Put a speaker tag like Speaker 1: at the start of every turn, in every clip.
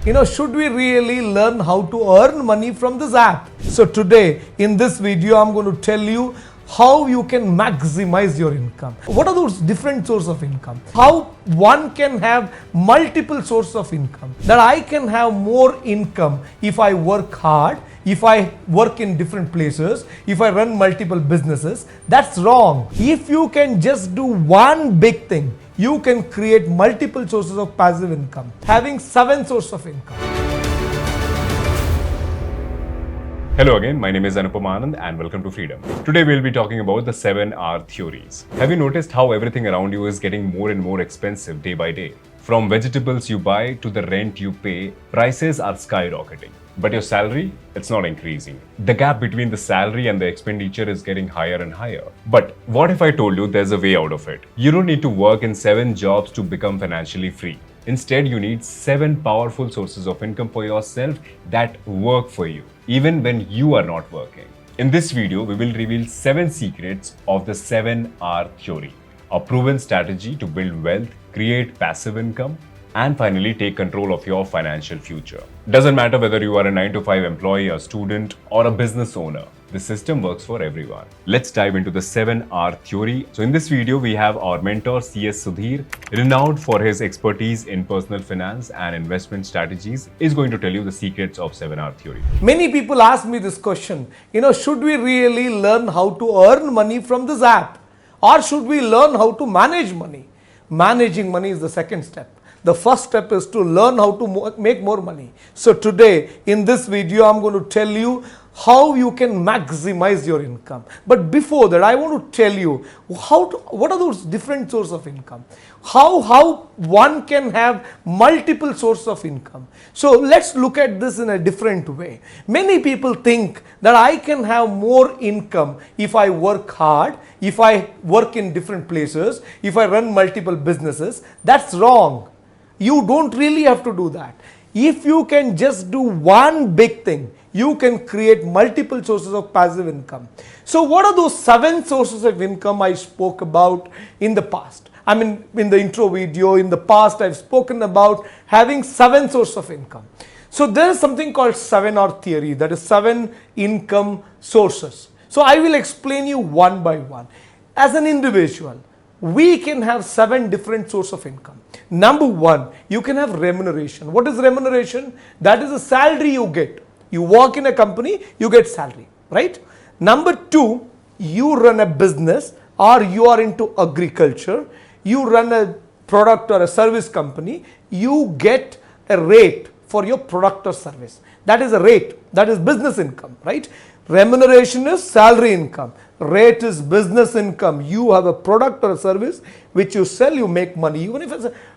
Speaker 1: Should we really learn how to earn money from this app? So today in this video, I'm going to tell you how you can maximize your income. What are those different sources of income? How one can have multiple sources of income. That I can have more income if I work hard, if I work in different places, if I run multiple businesses. That's wrong. If you can just do one big thing, you can create multiple sources of passive income, having 7 sources of income.
Speaker 2: Hello again, my name is Anupam Anand and welcome to Freedom. Today we'll be talking about the 7R theories. Have you noticed how everything around you is getting more and more expensive day by day? From vegetables you buy to the rent you pay, prices are skyrocketing. But your salary, it's not increasing. The gap between the salary and the expenditure is getting higher and higher. But what if I told you there's a way out of it? You don't need to work in 7 jobs to become financially free. Instead, you need 7 powerful sources of income for yourself that work for you, even when you are not working. In this video, we will reveal 7 secrets of the 7R theory, a proven strategy to build wealth, create passive income, and finally take control of your financial future. Doesn't matter whether you are a 9-to-5 employee, a student, or a business owner. The system works for everyone. Let's dive into the 7R theory. So in this video, we have our mentor CS Sudhir, renowned for his expertise in personal finance and investment strategies, is going to tell you the secrets of 7R theory.
Speaker 1: Many people ask me this question, should we really learn how to earn money from this app? Or should we learn how to manage money? Managing money is the second step. The first step is to learn how to make more money. So today in this video, I'm going to tell you how you can maximize your income. But before that, I want to tell you what are those different sources of income? How one can have multiple sources of income. So let's look at this in a different way. Many people think that I can have more income if I work hard, if I work in different places, if I run multiple businesses. That's wrong. You don't really have to do that. If you can just do one big thing, you can create multiple sources of passive income. So what are those 7 sources of income I spoke about in the past? I mean, in the intro video, in the past, I've spoken about having 7 sources of income. So there is something called 7R theory, that is 7 income sources. So I will explain you one by one. As an individual, we can have 7 different sources of income. Number 1, you can have remuneration. What is remuneration? That is a salary you get. You work in a company, you get salary, right? Number 2, you run a business or you are into agriculture, you run a product or a service company, you get a rate for your product or service. That is a rate, that is business income, right? Remuneration is salary income. Rate is business income. You have a product or a service which you sell, you make money. Even if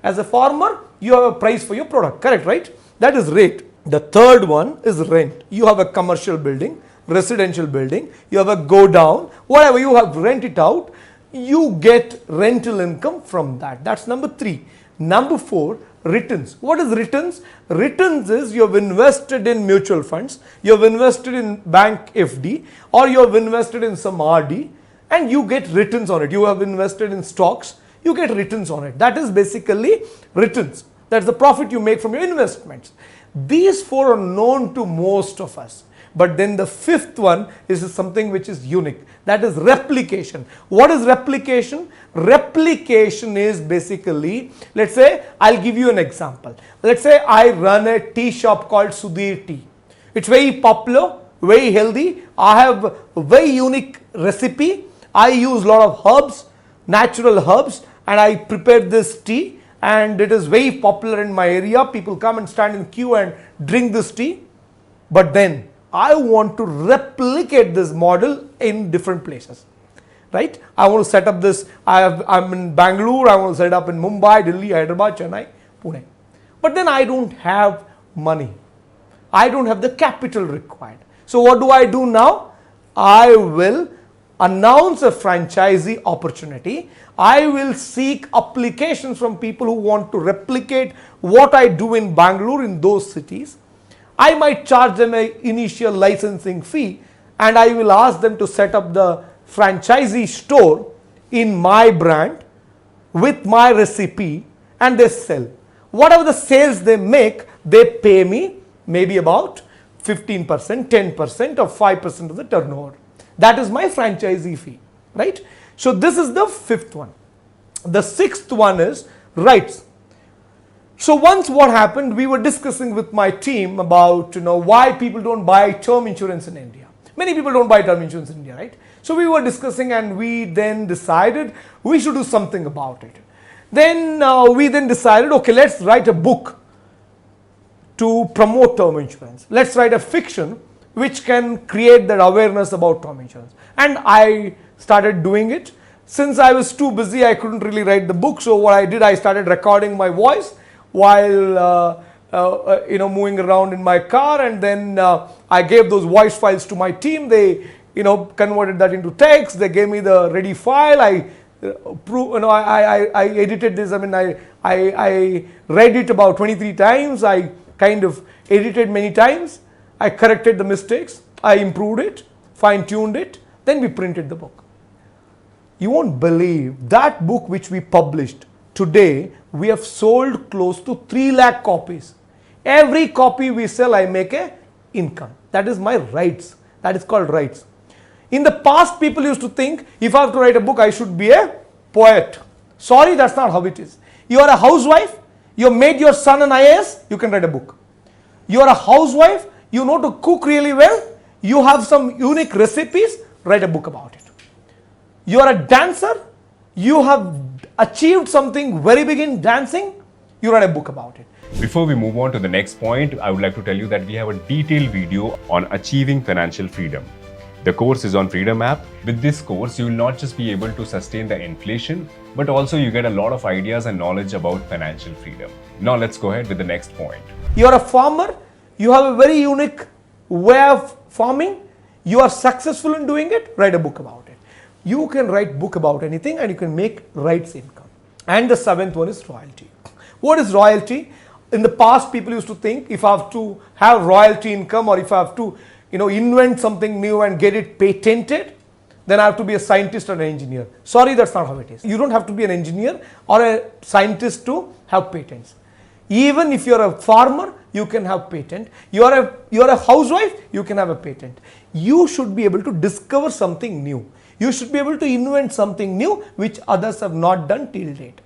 Speaker 1: as a farmer, you have a price for your product, correct, right? That is rate. The third one is rent. You have a commercial building, residential building, you have a go down, whatever you have, rent it out, you get rental income from that. That's number 3. Number 4, returns. What is returns? Returns is you have invested in mutual funds, you have invested in bank FD, or you have invested in some RD and you get returns on it. You have invested in stocks, you get returns on it. That is basically returns. That's the profit you make from your investments. These 4 are known to most of us. But then the 5th one is something which is unique. That is replication. What is replication? Replication is basically, let's say, I'll give you an example. Let's say I run a tea shop called Sudhir Tea. It's very popular, very healthy. I have a very unique recipe. I use a lot of herbs, natural herbs, and I prepare this tea. And it is very popular in my area. People come and stand in queue and drink this tea. But then I want to replicate this model in different places, right? I want to set up this. I'm in Bangalore. I want to set up in Mumbai, Delhi, Hyderabad, Chennai, Pune. But then I don't have money. I don't have the capital required. So what do I do now? I will announce a franchisee opportunity. I will seek applications from people who want to replicate what I do in Bangalore in those cities. I might charge them an initial licensing fee and I will ask them to set up the franchisee store in my brand with my recipe and they sell. Whatever the sales they make, they pay me maybe about 15%, 10% or 5% of the turnover. That is my franchisee fee, right? So this is the fifth one. The sixth one is rights. So once what happened, we were discussing with my team about why people don't buy term insurance in India. Many people don't buy term insurance in India, right? So we were discussing and we then decided we should do something about it. Then we then decided, okay, let's write a book to promote term insurance. Let's write a fiction which can create that awareness about term insurance. And I started doing it. Since I was too busy, I couldn't really write the book. So what I did, I started recording my voice while moving around in my car, and then I gave those voice files to my team. They converted that into text. They gave me the ready file. I edited this. I mean, I read it about 23 times. I kind of edited many times. I corrected the mistakes. I improved it, fine-tuned it. Then we printed the book. You won't believe that book which we published today, we have sold close to 3 lakh copies. Every copy we sell, I make a income. That is my rights. That is called rights. In the past, people used to think, if I have to write a book, I should be a poet. Sorry, that's not how it is. You are a housewife, you have made your son an IAS, you can write a book. You are a housewife, you know to cook really well, you have some unique recipes, write a book about it. You are a dancer, you have achieved something very big in dancing, you write a book about it.
Speaker 2: Before we move on to the next point, I would like to tell you that we have a detailed video on achieving financial freedom. The course is on Freedom app. With this course, you will not just be able to sustain the inflation, but also you get a lot of ideas and knowledge about financial freedom. Now let's go ahead with the next point.
Speaker 1: You are a farmer, you have a very unique way of farming, you are successful in doing it, write a book about it. You can write book about anything and you can make rights income. And the seventh one is royalty. What is royalty? In the past, people used to think if I have to have royalty income or if I have to invent something new and get it patented, then I have to be a scientist or an engineer. Sorry, that's not how it is. You don't have to be an engineer or a scientist to have patents. Even if you're a farmer, you can have patent. You're a housewife, you can have a patent. You should be able to discover something new. You should be able to invent something new which others have not done till date.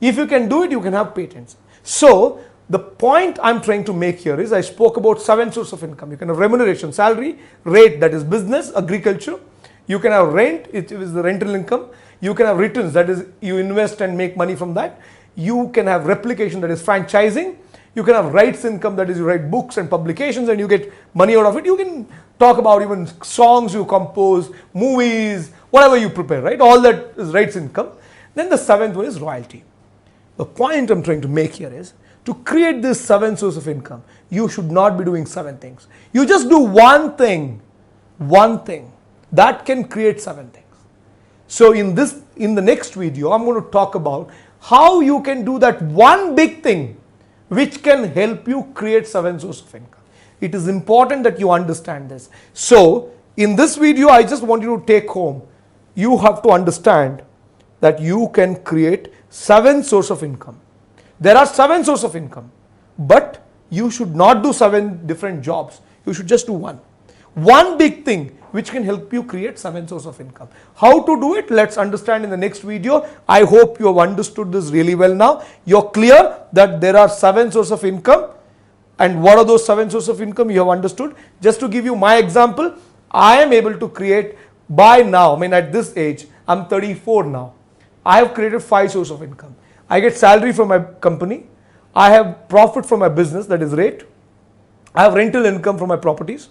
Speaker 1: If you can do it, you can have patents. So the point I'm trying to make here is I spoke about 7 sources of income. You can have remuneration, salary, rate, that is business, agriculture. You can have rent, it is the rental income. You can have returns, that is you invest and make money from that. You can have replication, that is franchising. You can have rights income, that is you write books and publications and you get money out of it. You can talk about even songs you compose, movies, whatever you prepare, right? All that is rights income. Then the seventh one is royalty. The point I'm trying to make here is to create this 7 sources of income, you should not be doing 7 things. You just do one thing that can create 7 things. So in the next video, I'm going to talk about how you can do that one big thing which can help you create 7 sources of income. It is important that you understand this. So in this video, I just want you to take home, you have to understand that you can create 7 sources of income. There are 7 sources of income, but you should not do 7 different jobs. You should just do one. One big thing which can help you create 7 sources of income. How to do it? Let's understand in the next video. I hope you have understood this really well now. You're clear that there are 7 sources of income. And what are those 7 sources of income you have understood? Just to give you my example, I am able to create by now, I mean at this age, I'm 34 now. I have created 5 sources of income. I get salary from my company. I have profit from my business, that is rate. I have rental income from my properties.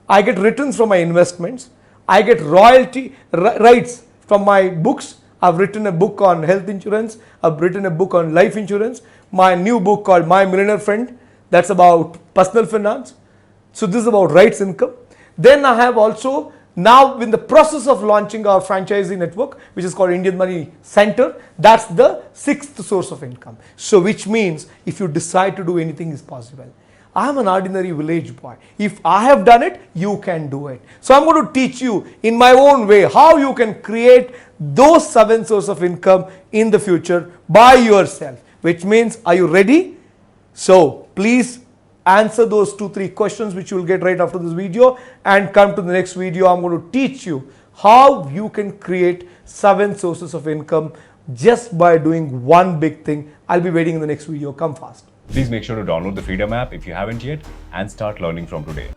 Speaker 1: I get returns from my investments. I get royalty rights from my books. I've written a book on health insurance. I've written a book on life insurance. My new book called My Millionaire Friend, that's about personal finance. So this is about rights income. Then I have also now in the process of launching our franchisee network, which is called Indian Money Center. That's the 6th source of income. So which means if you decide to do anything is possible. I am an ordinary village boy. If I have done it, you can do it. So I'm going to teach you in my own way how you can create those 7 sources of income in the future by yourself. Which means, are you ready? So please answer those 2-3 questions which you will get right after this video, and come to the next video. I'm going to teach you how you can create 7 sources of income just by doing one big thing. I'll be waiting in the next video. Come fast.
Speaker 2: Please make sure to download the Freedom app if you haven't yet and start learning from today.